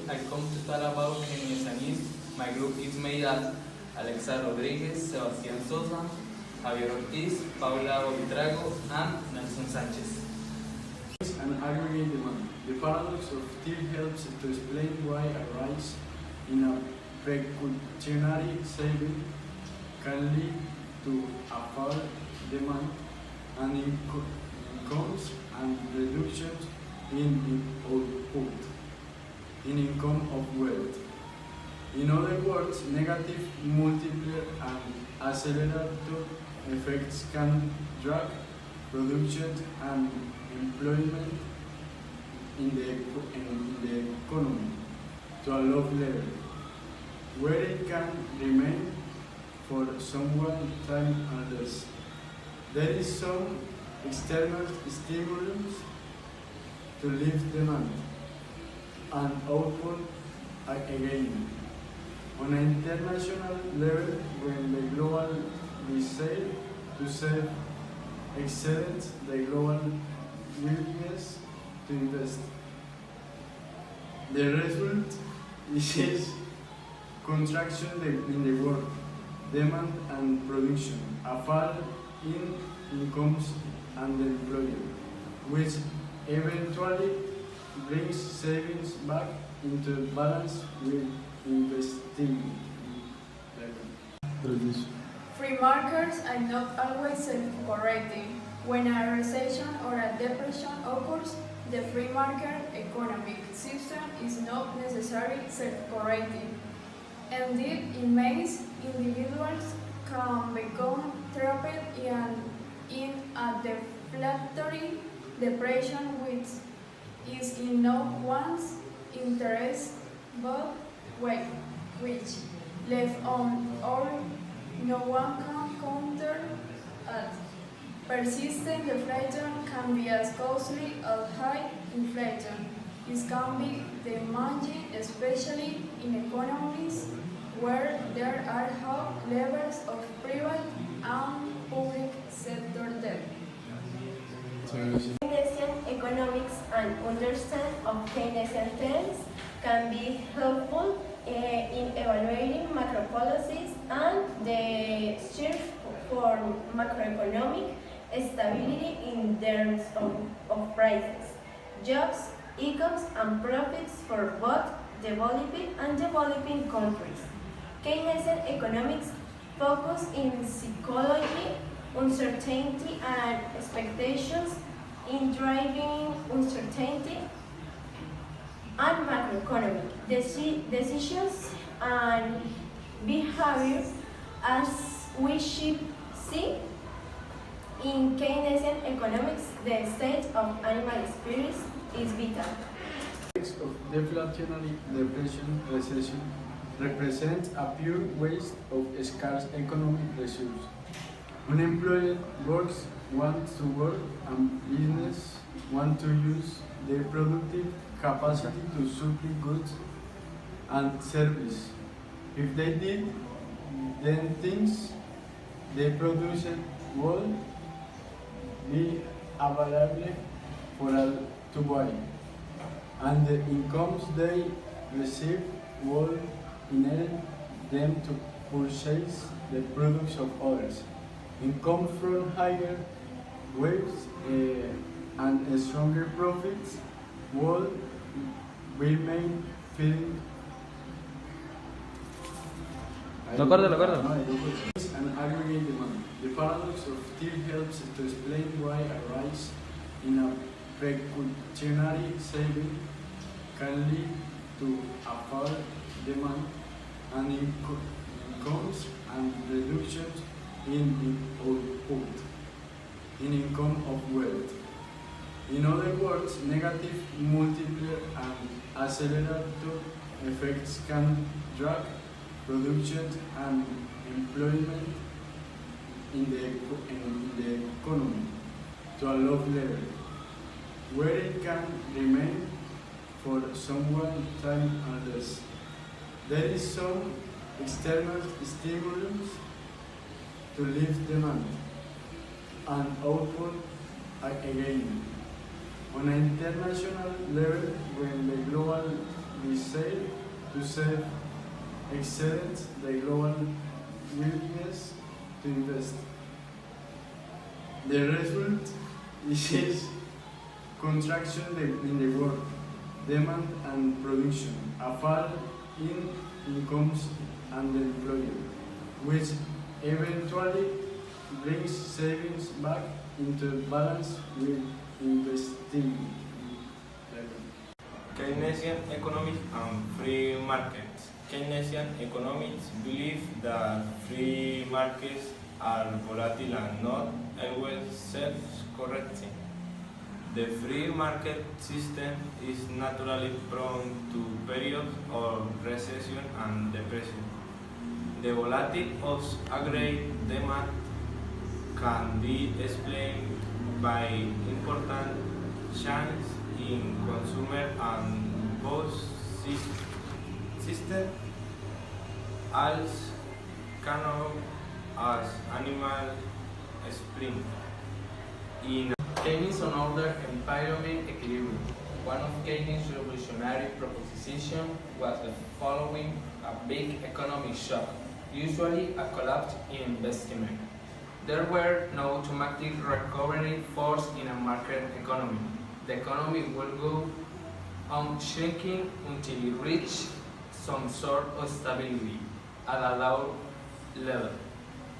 I come to talk about Keynesianism. My group is made of Alexa Rodriguez, Sebastián Sosa, Javier Ortiz, Paula Ovitrago, and Nelson Sanchez. An aggregate demand. The paradox of Thiel helps to explain why a rise in a precautionary saving can lead to a fall demand and incomes and reductions in output, in income of wealth. In other words, negative multiplier and accelerator effects can drag production and employment in the economy to a low level, where it can remain for some time unless there is some external stimulus to lift demand and output again. On an international level, when the global resale to save exceeds the global willingness to invest, the result is contraction in the world demand and production, a fall in incomes and employment, which eventually brings savings back into balance with investing. Free markets are not always self-correcting. When a recession or a depression occurs, the free market economic system is not necessarily self-correcting. Indeed, in ways, individuals can become trapped in a deflationary depression which is in no one's interest but which, left on all, no one can counter it. Persistent deflation can be as costly as high inflation. This can be damaging, especially in economies where there are high levels of private and public sector debt. Keynesian economics and understanding of Keynesian trends can be helpful in evaluating macro policies and the search for macroeconomic stability in terms of prices, jobs, incomes, and profits for both developing and developing countries. Keynesian economics focus in psychology, uncertainty, and expectations in driving uncertainty and macroeconomic decisions and behavior. As we should see in Keynesian economics, the state of animal spirits is vital. Of deflationary recession represents a pure waste of scarce economic resources. Unemployed workers want to work and business want to use their productive capacity to supply goods and services. If they did, then things they produce would be available for all to buy, and the incomes they receive would enable them to purchase the products of others. Income from higher wages and stronger profits would remain feeding. Lo corto. An aggregate demand. The paradox of Thiel helps to explain why a rise in a precautionary saving can lead to a fall demand and incomes and reductions in output, in income of wealth. In other words, negative multiplier and accelerator effects can drag production and employment in the economy to a low level, where it can remain for some time unless there is some external stimulus to lift demand and output again. On an international level, when the global resale to save exceeds the global willingness to invest. The result is contraction in the world demand and production, a fall in incomes and employment, which eventually brings savings back into balance with investing. Keynesian economics and free markets. Keynesian economists believe that free markets are volatile and not always self-correcting. The free market system is naturally prone to periods of recession and depression. The volatility of aggregate demand can be explained by important changes in consumer and both systems, as canoe as animal spring. In Keynes ordered environment equilibrium. One of Keynes' revolutionary propositions was the following: a big economic shock, usually a collapse in investment. There were no automatic recovery force in a market economy. The economy will go on shrinking until it reaches some sort of stability at a low level.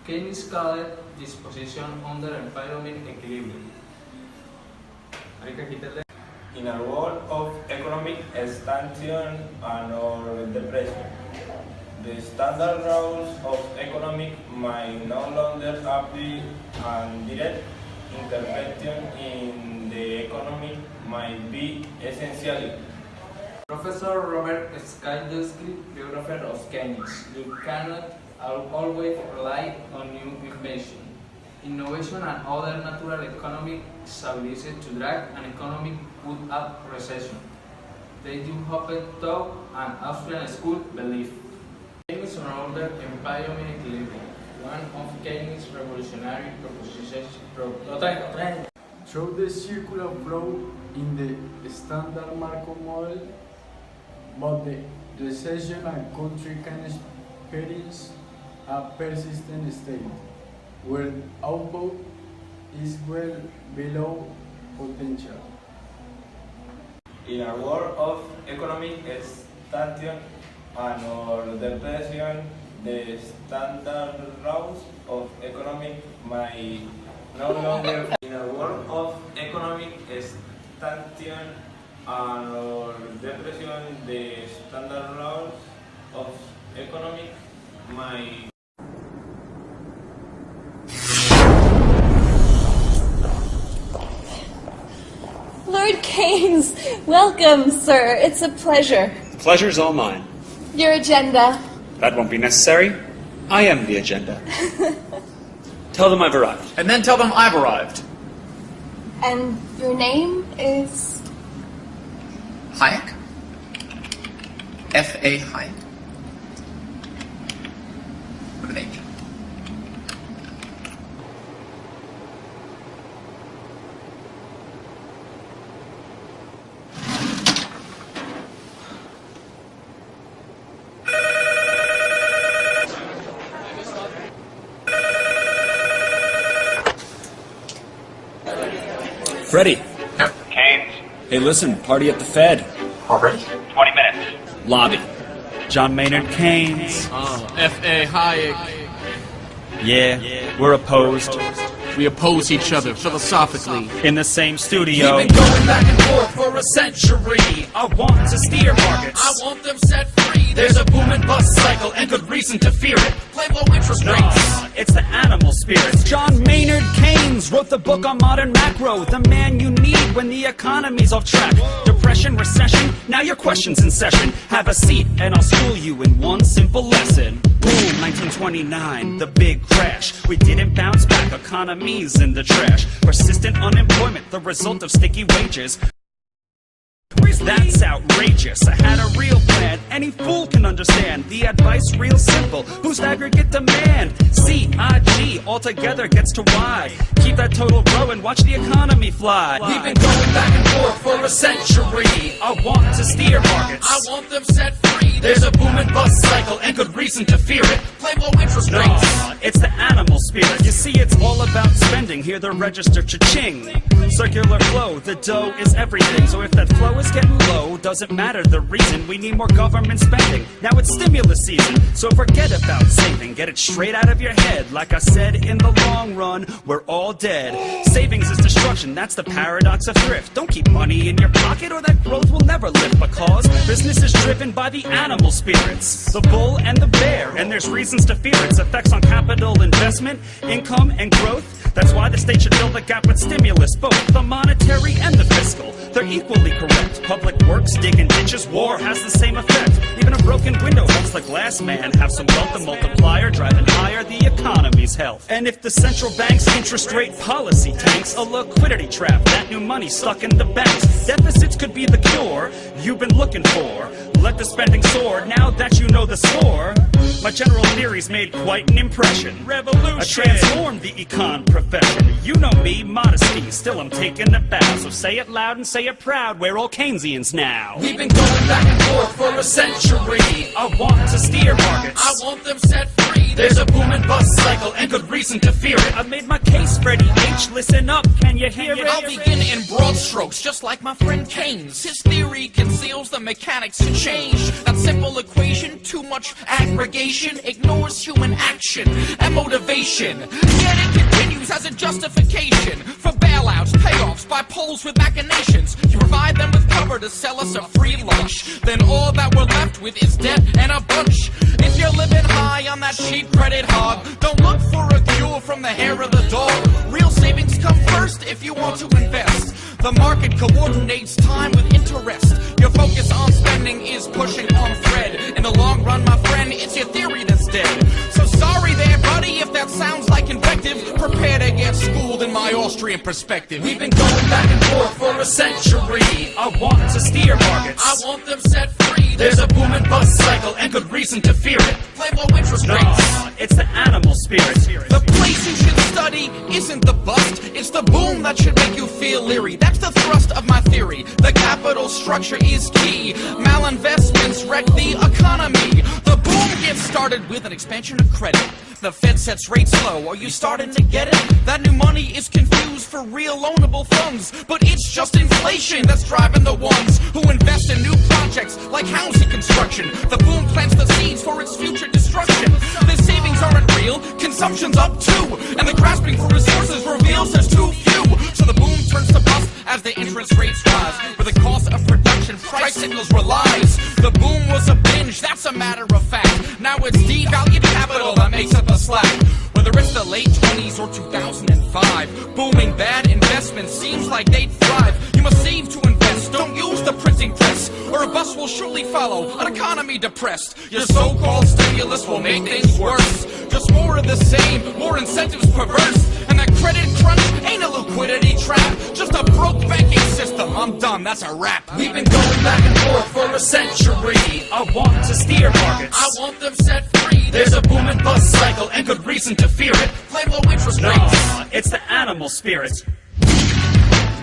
Keynes called this position under environment equilibrium. In a world of economic stagnation and/or depression, the standard rules of economic might no longer apply, and direct intervention in the economy might be essential. Professor Robert Skidelsky, biographer of Keynes: you cannot always rely on new innovation. Innovation and other natural economic stabilities to drag an economy put up recession. They do hope though an Austrian school belief. Keynes ordered environment equilibrium, one of Keynes' revolutionary propositions. Through the circular flow in the standard Markov model, but the recession and country can experience a persistent state where output is well below potential. In a world of economic stagnation and/or depression, the standard rules of economic might no longer. In a world of economic stagnation and/or depression, the standard rules of economic might. Lord Keynes, welcome, sir. It's a pleasure. The pleasure's all mine. Your agenda. That won't be necessary. I am the agenda. Tell them I've arrived. And then tell them I've arrived. And your name is? Hayek? F.A. Hayek. With an H. Freddie. Yep. Keynes. Hey, listen, party at the Fed. Already? 20 minutes. Lobby. John Maynard Keynes. F.A. Hayek. Yeah, we're opposed. We oppose each other philosophically. In the same studio. We've been going back and forth for a century. I want to steer markets. I want them set free. There's a boom and bust cycle and good reason to fear it. Play low interest rates. Nah, it's the animal spirits. John Maynard Keynes wrote the book on modern macro. The man you need when the economy's off track. Depression, recession, now your question's in session. Have a seat and I'll school you in one simple lesson. Boom, 1929, the big crash. We didn't bounce back, economy's in the trash. Persistent unemployment, the result of sticky wages. That's outrageous. I had a real plan, any fool can understand. The advice real simple, boost aggregate demand. C-I-G altogether gets to Y. Keep that total growing, watch the economy fly. We've been going back and forth for a century. I want to steer markets. I want them set free. There's a boom and bust cycle and good reason to fear it. Play low interest rates. It's the animal spirit. You see, it's all about spending. Hear the register cha-ching. Circular flow, the dough is everything. So if that flow is getting low, doesn't matter the reason. We need more government spending. Now it's stimulus season, so forget about saving. Get it straight out of your head. Like I said, in the long run, we're all dead. Savings is destruction, that's the paradox of thrift. Don't keep money in your pocket or that growth will never lift. Because business is driven by the animal spirits, the bull and the bear. And there's reasons to fear its effects on capital investment, income, and growth. That's why the state should fill the gap with stimulus, both the monetary and the fiscal. They're equally correct. Public works, digging ditches, war has the same effect. Even a broken window helps the glass man have some wealth. The multiplier driving higher the economy's health. And if the central bank's interest rate policy tanks, a liquidity trap, that new money stuck in the banks. Deficits could be the cure you've been looking for. Let the spending soar now that you know the score. My general theories made quite an impression. Revolution! I transformed the econ profession. You know me, modesty, still I'm taking a bow. So say it loud and say it proud, we're all Keynesians now. We've been going back and forth for a century. I want to steer markets. I want them set free. There's a boom and bust cycle and good reason to fear it. I made my case, Freddie H. Listen up, can you hear it? I'll begin in broad strokes, just like my friend Keynes. His theory conceals the mechanics of change. That simple equation, too much aggregation, ignores human action and motivation. Yet it continues as a justification for bailouts, payoffs by polls with machinations. You provide them with cover to sell us a free lunch. Then all that we're left with is debt and a bunch. If you're living high on that cheap credit hog, don't look for a cure from the hair of the dog. Real savings come first if you want to invest. The market coordinates time with interest. Your focus on spending is pushing on thread. In the long run, my friend, it's your theory that's dead. So sorry there, buddy, if that sounds like invective. Prepare to get schooled in my Austrian perspective. We've been going back and forth for a century. I want to steer markets. I want them set free. There's a boom and bust cycle and good reason to fear it. Play low interest rates. It's the animal spirit. The place you should study isn't the bust, it's the boom that should make you feel leery. That's the thrust of my theory. The capital structure is key. Malinvestments wreck the economy. The boom gets started with an expansion of credit. The Fed sets rates low. Are you starting to get it? That new money is confused for real loanable funds, but it's just inflation that's driving the ones who invest in new projects like housing construction. The boom plants the seeds for its future destruction. The savings aren't real, consumption's up too, and the grasping for resources reveals there's too few. So the boom turns to bust as the interest rates rise, where the cost of production price signals relies. The boom was a binge, that's a matter of fact. Now it's devalued capital that makes up the slack. Whether it's the late 20s or 2005, booming bad investments seems like they'd thrive. You must save to invest, don't use the printing press, or a bus will surely follow, an economy depressed. Your so-called stimulus will make things worse. Just more of the same, more incentives perverse. And that credit crunch ain't a liquidity trap, just a broke banking system. I'm done, that's a wrap. We've been going back and forth for a century. I want to steer markets. I want them set free. There's a boom and bust cycle and good reason to fear it. Play low interest rates. It's the animal spirit.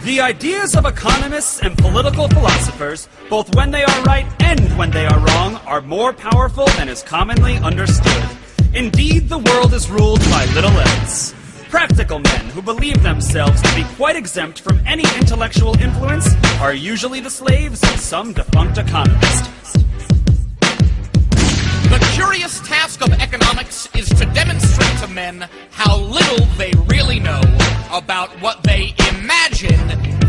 The ideas of economists and political philosophers, both when they are right and when they are wrong, are more powerful than is commonly understood. Indeed, the world is ruled by little else. Practical men who believe themselves to be quite exempt from any intellectual influence are usually the slaves of some defunct economist. The curious task of economics is to demonstrate to men how little they really know about what they imagine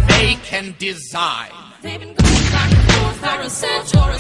they can design. They've been going back and forth for a century.